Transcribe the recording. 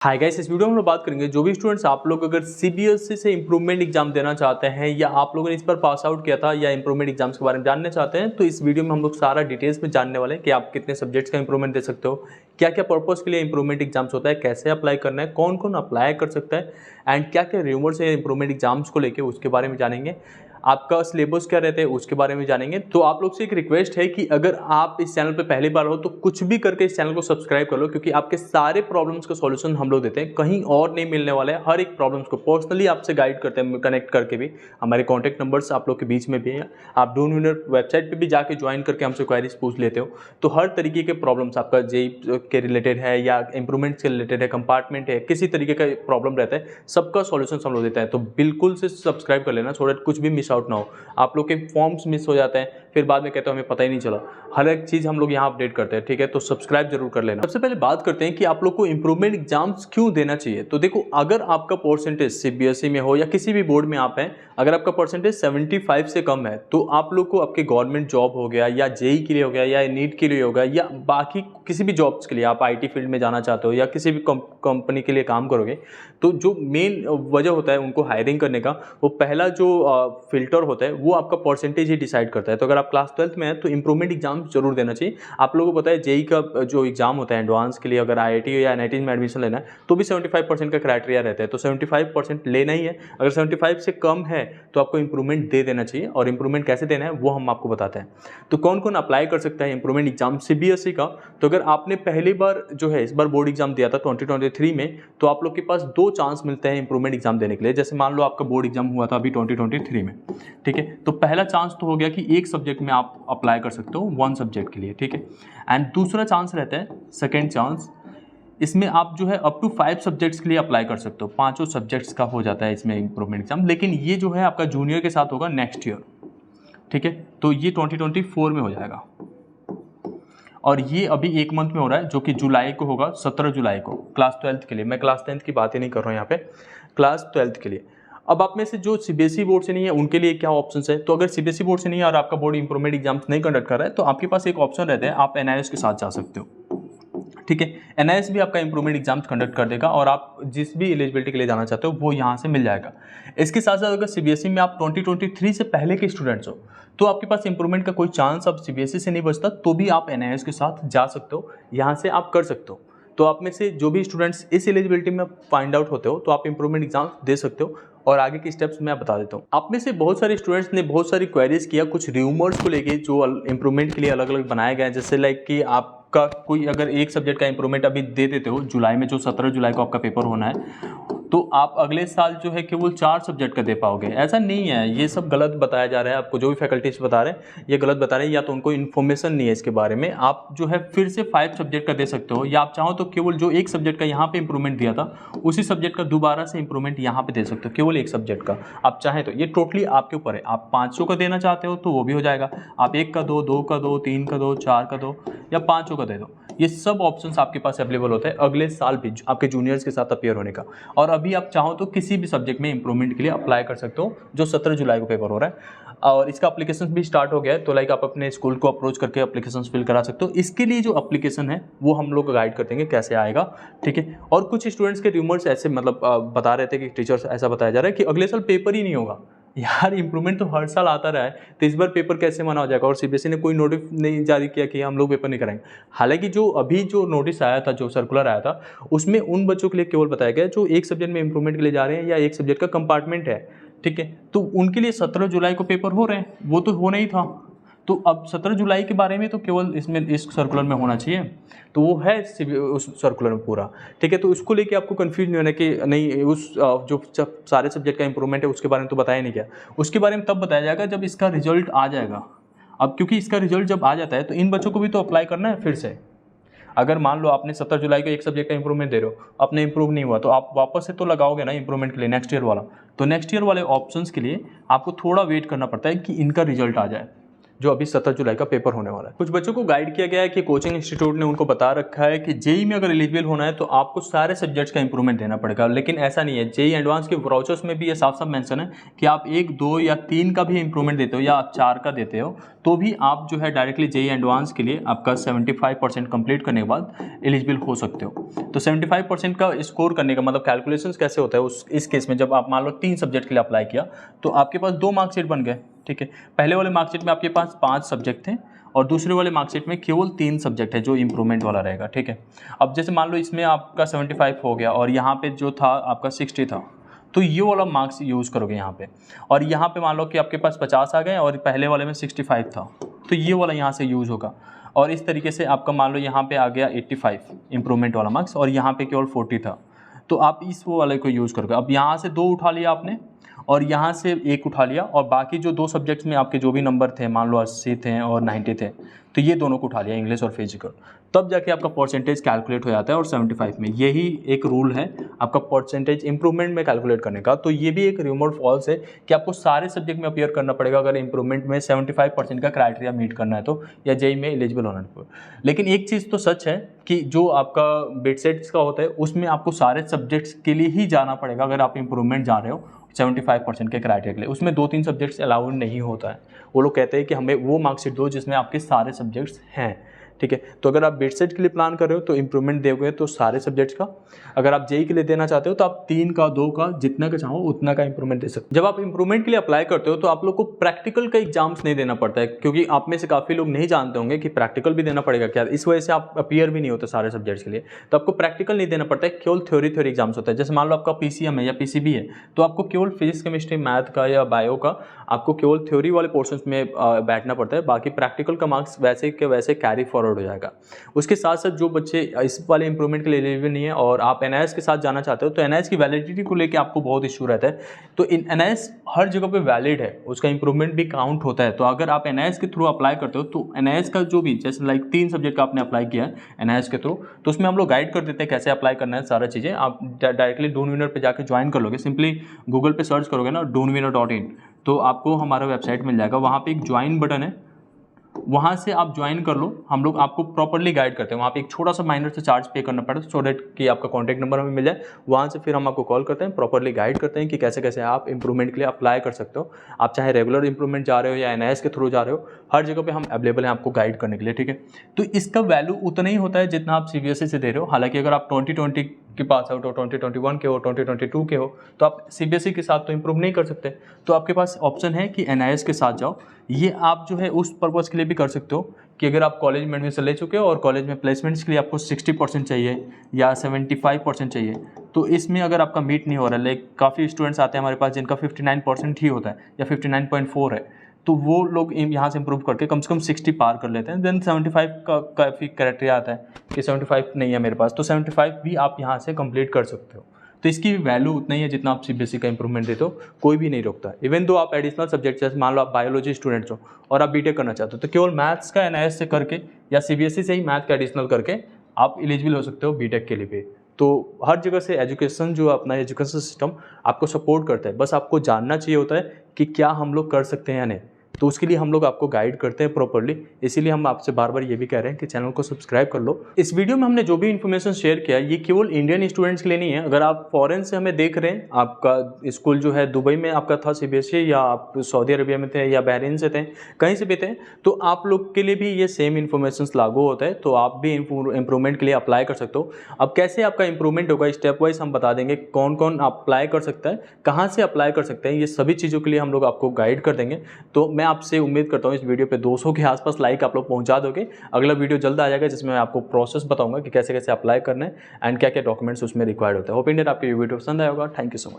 Hi guys, इस video में हम लोग बात करेंगे जो भी स्टूडेंट्स आप लोग अगर सीबीएसई से इंप्रूवमेंट एग्जाम देना चाहते हैं या आप लोगों ने इस पर पास आउट किया था या इंप्रूवमेंट एग्जाम्स के बारे में जानना चाहते हैं तो इस वीडियो में हम लोग सारा डिटेल्स में जानने वाले हैं कि आप कितने सब्जेक्ट्स का इंप्रूवमेंट दे सकते हो, क्या क्या पर्पस के लिए इंप्रूवमेंट एग्जाम्स होता है, कैसे अप्लाई करना है, कौन कौन अप्लाई कर सकता है एंड क्या क्या रूमर्स है इंप्रूवमेंट एग्जाम्स को लेकर उसके बारे में जानेंगे। आपका सिलेबस क्या रहता है उसके बारे में जानेंगे। तो आप लोग से एक रिक्वेस्ट है कि अगर आप इस चैनल पे पहली बार हो तो कुछ भी करके इस चैनल को सब्सक्राइब कर लो, क्योंकि आपके सारे प्रॉब्लम्स का सॉल्यूशन हम लोग देते हैं, कहीं और नहीं मिलने वाला है। हर एक प्रॉब्लम्स को पर्सनली आपसे गाइड करते हैं, कनेक्ट करके भी। हमारे कॉन्टैक्ट नंबर्स आप लोग के बीच में भी हैं, आप डून विनर वेबसाइट पर भी जाके ज्वाइन करके हमसे क्वेरीज पूछ लेते हो। तो हर तरीके के प्रॉब्लम्स आपका जेई के रिलेटेड है या इंप्रूवमेंट्स के रिलेटेड है, कंपार्टमेंट है, किसी तरीके का प्रॉब्लम रहता है, सबका सॉल्यूशन हम लोग देते हैं। तो बिल्कुल से सब्सक्राइब कर लेना, सो दैट कुछ भी मिस आउट ना हो। आप लोग के फॉर्म्स मिस हो जाते हैं, फिर बाद में कहते हो हमें पता ही नहीं चला। हर एक चीज़ हम लोग यहाँ अपडेट करते हैं, ठीक है। तो सब्सक्राइब जरूर कर लेना। सबसे पहले बात करते हैं कि आप लोग को इंप्रूवमेंट एग्जाम्स क्यों देना चाहिए। तो देखो, अगर आपका परसेंटेज सीबीएसई में हो या किसी भी बोर्ड में आप हैं, अगर आपका परसेंटेज 75 से कम है तो आप लोग को आपके गवर्नमेंट जॉब हो गया या जेई के लिए हो गया या नीट के लिए हो गया या बाकी किसी भी जॉब्स के लिए, आप आईटी फील्ड में जाना चाहते हो या किसी भी कंपनी के लिए काम करोगे, तो जो मेन वजह होता है उनको हायरिंग करने का, वो पहला जो फिल्टर होता है वो आपका परसेंटेज ही डिसाइड करता है। तो अगर आप क्लास 12th में हैं तो इंप्रूवमेंट एग्जाम जरूर देना चाहिए। आप लोगों को पता है जेई का जो एग्जाम होता है एडवांस के लिए, अगर आईआईटी या एनआईटी में एडमिशन लेना है तो भी 75% का क्राइटेरिया रहता है। तो 75% लेना ही है। अगर 75 से कम है तो आपको इंप्रूवमेंट दे देना चाहिए, और इंप्रूवमेंट कैसे देना है वो हम आपको बताते हैं। तो कौन कौन अप्लाई कर सकता है इंप्रूवमेंट एग्जाम सीबीएसई का। तो अगर आपने पहली बार जो है इस बार बोर्ड एग्जाम दिया था 2023 में, तो आप लोग के पास 2 चांस मिलते हैं इंप्रूवमेंट एग्जाम देने के लिए। जैसे मान लो आपका बोर्ड एग्जाम हुआ था अभी 2023 में, ठीक है। तो पहला चांस तो हो गया कि एक सब्जेक्ट में आप अप्लाई कर सकते हो, 1 सब्जेक्ट के लिए, ठीक है। एंड दूसरा चांस रहता है सेकेंड चांस, इसमें आप जो है अप टू 5 सब्जेक्ट्स के लिए अप्लाई कर सकते हो। 5 सब्जेक्ट्स का हो जाता है इसमें इंप्रूवमेंट एग्जाम, लेकिन ये जो है आपका जूनियर के साथ होगा नेक्स्ट ईयर, ठीक है। तो ये 2024 में हो जाएगा, और ये अभी 1 मंथ में हो रहा है, जो कि जुलाई को होगा, 17 जुलाई को, क्लास 12th के लिए। मैं क्लास 10th की बात ही नहीं कर रहा हूँ यहाँ पे, क्लास 12th के लिए। अब आप में से जो सीबीएसई बोर्ड से नहीं है उनके लिए क्या ऑप्शंस है। तो अगर सीबीएसई बोर्ड से नहीं है और आपका बोर्ड इंप्रूवमेंट एग्जाम्स नहीं कंडक्ट कर रहा है तो आपके पास एक ऑप्शन रहता है, आप एनआईएस के साथ जा सकते हो, ठीक है। एनआईएस भी आपका इंप्रूवमेंट एग्जाम्स कंडक्ट कर देगा और आप जिस भी एलिजिबिलिटी के लिए जाना चाहते हो वो यहाँ से मिल जाएगा। इसके साथ साथ अगर सीबीएसई में आप 2023 से पहले के स्टूडेंट्स हो तो आपके पास इंप्रूवमेंट का कोई चांस अब सीबीएसई से नहीं बचता, तो भी आप एनआईएस के साथ जा सकते हो, यहाँ से आप कर सकते हो। तो आप में से जो भी स्टूडेंट्स इस एलिजिबिलिटी में फाइंड आउट होते हो तो आप इंप्रूवमेंट एग्जाम दे सकते हो, और आगे के स्टेप्स मैं बता देता हूँ। आप में से बहुत सारे स्टूडेंट्स ने बहुत सारी क्वेरीज किया कुछ रूमर्स को लेके जो इंप्रूवमेंट के लिए अलग अलग बनाए गए हैं। जैसे लाइक कि आपका कोई अगर एक सब्जेक्ट का इंप्रूवमेंट अभी दे देते हो जुलाई में, जो 17 जुलाई को आपका पेपर होना है, तो आप अगले साल जो है केवल 4 सब्जेक्ट का दे पाओगे। ऐसा नहीं है, ये सब गलत बताया जा रहा है आपको। जो भी फैकल्टीज बता रहे हैं ये गलत बता रहे हैं, या तो उनको इन्फॉर्मेशन नहीं है इसके बारे में। आप जो है फिर से 5 सब्जेक्ट का दे सकते हो, या आप चाहो तो केवल जो एक सब्जेक्ट का यहाँ पे इंप्रूवमेंट दिया था उसी सब्जेक्ट का दोबारा से इंप्रूवमेंट यहाँ पे दे सकते हो, केवल एक सब्जेक्ट का आप चाहें तो। ये टोटली आपके ऊपर है। आप 500 का देना चाहते हो तो वो भी हो जाएगा, आप 1 का दो, 2 का दो, 3 का दो, 4 का दो, या 500 का दे दो। ये सब ऑप्शंस आपके पास अवेलेबल होते हैं अगले साल भी आपके जूनियर्स के साथ अपीयर होने का। और अभी आप चाहो तो किसी भी सब्जेक्ट में इंप्रूवमेंट के लिए अप्लाई कर सकते हो, जो 17 जुलाई को पेपर हो रहा है। और इसका एप्लीकेशन भी स्टार्ट हो गया है, तो लाइक आप अपने स्कूल को अप्रोच करके एप्लीकेशन फिल करा सकते हो। इसके लिए जो एप्लीकेशन है वो हम लोग गाइड कर देंगे कैसे आएगा, ठीक है। और कुछ स्टूडेंट्स के रूमर्स ऐसे मतलब बता रहे थे कि टीचर्स ऐसा बताया जा रहा है कि अगले साल पेपर ही नहीं होगा। यार इंप्रूवमेंट तो हर साल आता रहा है, तो इस बार पेपर कैसे मना हो जाएगा। और सीबीएसई ने कोई नोटिस नहीं जारी किया कि हम लोग पेपर नहीं कराएंगे। हालांकि जो अभी जो नोटिस आया था, जो सर्कुलर आया था, उसमें उन बच्चों के लिए केवल बताया गया जो एक सब्जेक्ट में इंप्रूवमेंट के लिए जा रहे हैं या एक सब्जेक्ट का कंपार्टमेंट है, ठीक है। तो उनके लिए 17 जुलाई को पेपर हो रहे हैं, वो तो होना ही था। तो अब 17 जुलाई के बारे में तो केवल इसमें इस सर्कुलर में होना चाहिए, तो वो है उस सर्कुलर में पूरा, ठीक है। तो उसको लेके आपको कंफ्यूज नहीं होना कि नहीं उस जो सारे सब्जेक्ट का इंप्रूवमेंट है उसके बारे में तो बताया नहीं गया। उसके बारे में तब बताया जाएगा जब इसका रिजल्ट आ जाएगा। अब क्योंकि इसका रिजल्ट जब आ जाता है तो इन बच्चों को भी तो अप्लाई करना है फिर से। अगर मान लो आपने 17 जुलाई को एक सब्जेक्ट का इंप्रूवमेंट दे रहे हो, अपने इंप्रूव नहीं हुआ, तो आप वापस से तो लगाओगे ना इंप्रूवमेंट के लिए नेक्स्ट ईयर वाला। तो नेक्स्ट ईयर वाले ऑप्शंस के लिए आपको थोड़ा वेट करना पड़ता है कि इनका रिजल्ट आ जाए, जो अभी 17 जुलाई का पेपर होने वाला है। कुछ बच्चों को गाइड किया गया है कि कोचिंग इंस्टीट्यूट ने उनको बता रखा है कि जेई में अगर एलिजिबल होना है तो आपको सारे सब्जेक्ट्स का इंप्रूवमेंट देना पड़ेगा, लेकिन ऐसा नहीं है। जेई एडवांस के ब्राउचर्स में भी ये साफ साफ मेंशन है कि आप 1, 2 या 3 का भी इंप्रूवमेंट देते हो या आप 4 का देते हो तो भी आप जो है डायरेक्टली जेई एडवांस के लिए आपका 75% कंप्लीट करने के बाद एलिजिबल हो सकते हो। तो 75% का स्कोर करने का मतलब कैलकुलेशंस कैसे होता है इस केस में, जब आप मान लो 3 सब्जेक्ट के लिए अप्लाई किया तो आपके पास 2 मार्कशीट बन गए, ठीक है। पहले वाले मार्कशीट में आपके पास 5 सब्जेक्ट थे और दूसरे वाले मार्कशीट में केवल 3 सब्जेक्ट है जो इंप्रूवमेंट वाला रहेगा, ठीक है। अब जैसे मान लो इसमें आपका 75 हो गया और यहाँ पे जो था आपका 60 था, तो ये वाला मार्क्स यूज़ करोगे यहाँ पे। और यहाँ पे मान लो कि आपके पास 50 आ गए और पहले वाले में 65 था, तो ये वाला यहाँ से यूज़ होगा। और इस तरीके से आपका मान लो यहाँ पे आ गया 85 इंप्रूवमेंट वाला मार्क्स और यहाँ पे केवल 40 था, तो आप इस वाले को यूज़ करोगे। अब यहाँ से 2 उठा लिया आपने और यहाँ से 1 उठा लिया और बाकी जो 2 सब्जेक्ट्स में आपके जो भी नंबर थे, मान लो 80 थे और 90 थे, तो ये दोनों को उठा लिया, इंग्लिश और फिजिकल, तब जाके आपका परसेंटेज कैलकुलेट हो जाता है। और 75 में यही एक रूल है आपका परसेंटेज इंप्रूवमेंट में कैलकुलेट करने का। तो ये भी एक रूमर फॉल्स है कि आपको सारे सब्जेक्ट में अपीयर करना पड़ेगा अगर इंप्रूवमेंट में 75% का क्राइटेरिया मीट करना है तो, या जेई में एलिजिबल होना है। लेकिन एक चीज़ तो सच है कि जो आपका बिटसेट्स का होता है उसमें आपको सारे सब्जेक्ट्स के लिए ही जाना पड़ेगा अगर आप इंप्रूवमेंट जा रहे हो 75% के क्राइटेरिया के लिए। उसमें 2-3 सब्जेक्ट्स अलाउड नहीं होता है। वो लोग कहते हैं कि हमें वो मार्कशीट दो जिसमें आपके सारे सब्जेक्ट्स हैं, ठीक है। तो अगर आप बिटसेट के लिए प्लान कर रहे हो तो इंप्रूवमेंट दोगे तो सारे सब्जेक्ट्स का, अगर आप जेई के लिए देना चाहते हो तो आप 3 का 2 का जितना का चाहो उतना का इंप्रूवमेंट दे सकते हो। जब आप इंप्रूवमेंट के लिए अप्लाई करते हो तो आप लोग को प्रैक्टिकल का एग्जाम्स नहीं देना पड़ता है, क्योंकि आप में से काफ़ी लोग नहीं जानते होंगे कि प्रैक्टिकल भी देना पड़ेगा क्या। इस वजह से आप अपीयर भी नहीं होते सारे सब्जेक्ट्स के लिए, तो आपको प्रैक्टिकल नहीं देना पड़ता है, केवल थ्योरी एग्जाम्स होता है। जैसे मान लो आपका पीसीएम है या पीसीबी है तो आपको केवल फिजिक्स, केमिस्ट्री, मैथ का या बायो का आपको केवल थ्योरी वाले पोर्शंस में बैठना पड़ता है, बाकी प्रैक्टिकल का मार्क्स वैसे के वैसे कैरी फॉरवर्ड हो जाएगा। उसके साथ साथ जो बच्चे इस वाले इंप्रूवमेंट के लिए एलिजिबल नहीं है और आप एनआईएस के साथ जाना चाहते हो तो एनआईएस की वैलिडिटी को लेकर आपको बहुत इशू रहता है। तो एनआईएस हर जगह पे वैलिड है, उसका इंप्रूवमेंट भी काउंट होता है। तो अगर आप एनआईएस के थ्रू अप्लाई करते हो तो एनआईएस का जो भी, जैसे लाइक 3 सब्जेक्ट का आपने अप्लाई किया है एनआईएस के थ्रू, तो उसमें हम लोग गाइड कर देते हैं कैसे अप्लाई करना है, सारा चीज़ें। आप डायरेक्टली डूनविनर पे जाकर ज्वाइन कर लोगे, सिंपली गूगल पे सर्च करोगे ना doonwinner.in, तो आपको हमारा वेबसाइट मिल जाएगा। वहाँ पे एक ज्वाइन बटन है, वहाँ से आप ज्वाइन कर लो। हम लोग आपको प्रॉपर्ली गाइड करते हैं। वहाँ पे एक छोटा सा माइनर से चार्ज पे करना पड़ता है सो दैट कि आपका कॉन्टैक्ट नंबर हमें मिल जाए। वहाँ से फिर हम आपको कॉल करते हैं, प्रॉपर्ली गाइड करते हैं कि कैसे कैसे आप इंप्रूवमेंट के लिए अप्लाई कर सकते हो। आप चाहे रेगुलर इंप्रूवमेंट जा रहे हो या एनआईएस के थ्रू जा रहे हो, हर जगह पे हम अवेलेबल हैं आपको गाइड करने के लिए, ठीक है। तो इसका वैल्यू उतना ही होता है जितना आप सीबीएसई से दे रहे हो। हालांकि अगर आप 2020 के पास आउट हो, 2021 के हो, 2022 के हो, तो आप सीबीएसई के साथ तो इंप्रूव नहीं कर सकते। तो आपके पास ऑप्शन है कि एनआईएस के साथ जाओ। ये आप जो है उस पर्पज़ के लिए भी कर सकते हो कि अगर आप कॉलेज में एडमिशन ले चुके हो और कॉलेज में प्लेसमेंट्स के लिए आपको 60% चाहिए या 75% चाहिए, तो इसमें अगर आपका मीट नहीं हो रहा है, लाइक काफ़ी स्टूडेंट्स आते हैं हमारे पास जिनका 59% ही होता है या 59.4 है, तो वो लोग यहाँ से इंप्रूव करके कम से कम 60 पार कर लेते हैं। देन 75 का काफ़ी क्राइटेरिया आता है कि 75 नहीं है मेरे पास, तो 75 भी आप यहाँ से कंप्लीट कर सकते हो। तो इसकी वैल्यू उतना ही है जितना आप सीबीएसई का इंप्रूवमेंट देते हो, कोई भी नहीं रोकता। इवन दो आप एडिशनल सब्जेक्ट, जैसे मान लो आप बायोलॉजी स्टूडेंट्स हो और आप बीटेक करना चाहते हो, तो केवल मैथ्स का एनआईएस से करके या सीबीएसई से ही मैथ का एडिशनल करके आप एलिजिबल हो सकते हो बीटेक के लिए भी। तो हर जगह से एजुकेशन जो अपना एजुकेशन सिस्टम आपको सपोर्ट करता है, बस आपको जानना चाहिए होता है कि क्या हम लोग कर सकते हैं या नहीं। तो उसके लिए हम लोग आपको गाइड करते हैं प्रॉपर्ली, इसीलिए हम आपसे बार बार ये भी कह रहे हैं कि चैनल को सब्सक्राइब कर लो। इस वीडियो में हमने जो भी इन्फॉर्मेशन शेयर किया ये केवल इंडियन स्टूडेंट्स के लिए नहीं है। अगर आप फॉरेन से हमें देख रहे हैं, आपका स्कूल जो है दुबई में आपका था सीबीएसई, या आप सऊदी अरबिया में थे या बहरीन से थे, कहीं से भी थे, तो आप लोग के लिए भी ये सेम इन्फॉर्मेशन लागू होता है। तो आप भी इंप्रूवमेंट के लिए अप्लाई कर सकते हो। अब कैसे आपका इंप्रूवमेंट होगा स्टेप वाइज हम बता देंगे, कौन कौन अप्लाई कर सकता है, कहाँ से अप्लाई कर सकते हैं, ये सभी चीज़ों के लिए हम लोग आपको गाइड कर देंगे। तो मैं आपसे उम्मीद करता हूँ इस वीडियो पे 200 के आसपास लाइक आप लोग पहुंचा दोगे। अगला वीडियो जल्द आ जाएगा जिसमें मैं आपको प्रोसेस बताऊंगा कि कैसे कैसे अप्लाई करना है एंड क्या क्या डॉक्यूमेंट्स उसमें रिक्वायर्ड होता है। होप इंडियन आपको ये वीडियो पसंद आया होगा। Thank you so much.